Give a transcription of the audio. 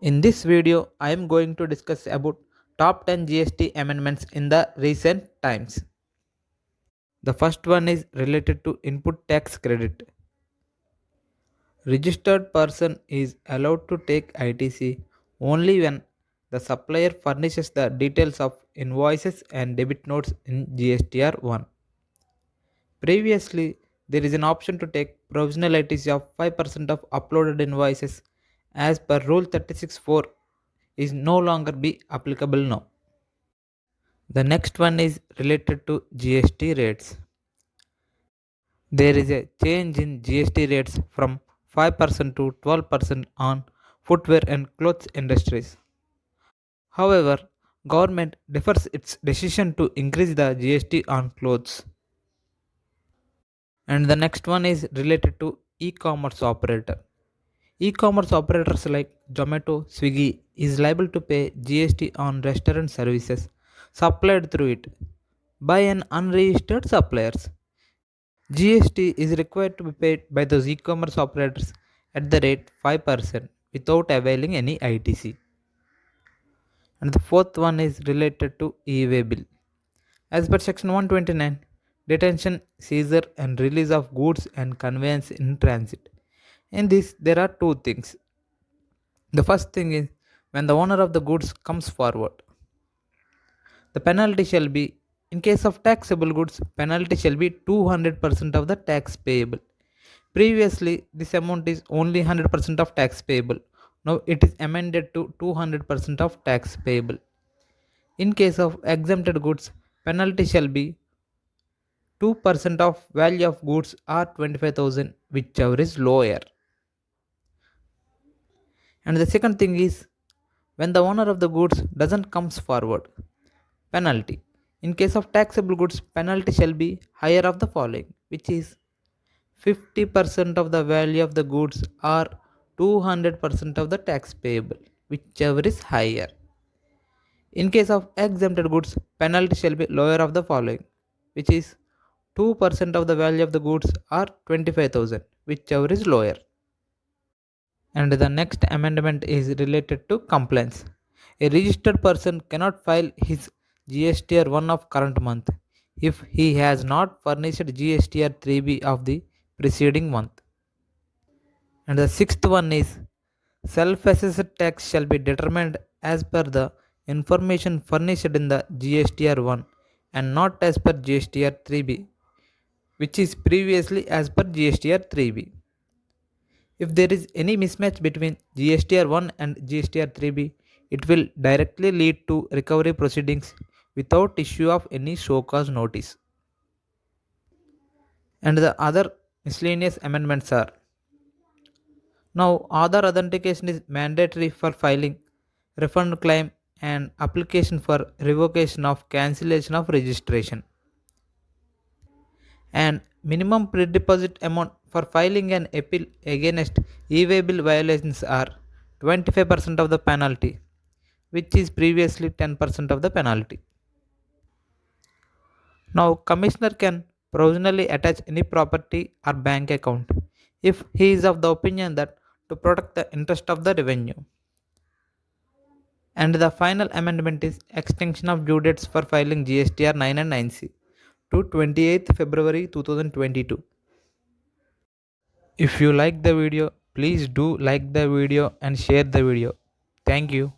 In this video, I am going to discuss about top 10 GST amendments in the recent times. The first one is related to input tax credit. Registered person is allowed to take ITC only when the supplier furnishes the details of invoices and debit notes in GSTR 1. Previously, there is an option to take provisional ITC of 5% of uploaded invoices as per Rule 36.4 is no longer be applicable now. The next one is related to GST rates. There is a change in GST rates from 5% to 12% on footwear and clothes industries. However, government defers its decision to increase the GST on clothes. And the next one is related to e-commerce operator. E-commerce operators like Zomato, Swiggy is liable to pay GST on restaurant services supplied through it by an unregistered suppliers. GST is required to be paid by those e-commerce operators at the rate 5% without availing any ITC. And the fourth one is related to e-way bill. As per section 129, detention, seizure and release of goods and conveyance in transit. In this, there are two things. The first thing is when the owner of the goods comes forward, the penalty shall be, in case of taxable goods, penalty shall be 200% of the tax payable. Previously, this amount is only 100% of tax payable. Now it is amended to 200% of tax payable. In case of exempted goods, penalty shall be 2% of value of goods or 25,000, whichever is lower. And the second thing is when the owner of the goods doesn't comes forward, penalty. In case of taxable goods, penalty shall be higher of the following, which is 50% of the value of the goods or 200% of the tax payable, whichever is higher. In case of exempted goods, penalty shall be lower of the following, which is 2% of the value of the goods or 25,000, whichever is lower. And the next amendment is related to complaints. A registered person cannot file his GSTR 1 of current month if he has not furnished GSTR 3B of the preceding month. And the sixth one is self-assessed tax shall be determined as per the information furnished in the GSTR 1 and not as per GSTR 3B, which is previously as per GSTR 3B. If there is any mismatch between GSTR 1 and GSTR 3B, it will directly lead to recovery proceedings without issue of any show cause notice. And the other miscellaneous amendments are: now Aadhaar authentication is mandatory for filing refund claim and application for revocation of cancellation of registration. And minimum pre-deposit amount for filing an appeal against e-way bill violations are 25% of the penalty, which is previously 10% of the penalty. Now, commissioner can provisionally attach any property or bank account if he is of the opinion that to protect the interest of the revenue. And the final amendment is extension of due dates for filing GSTR 9 and 9C to 28th February 2022. If you like the video, please do like the video and share the video. Thank you.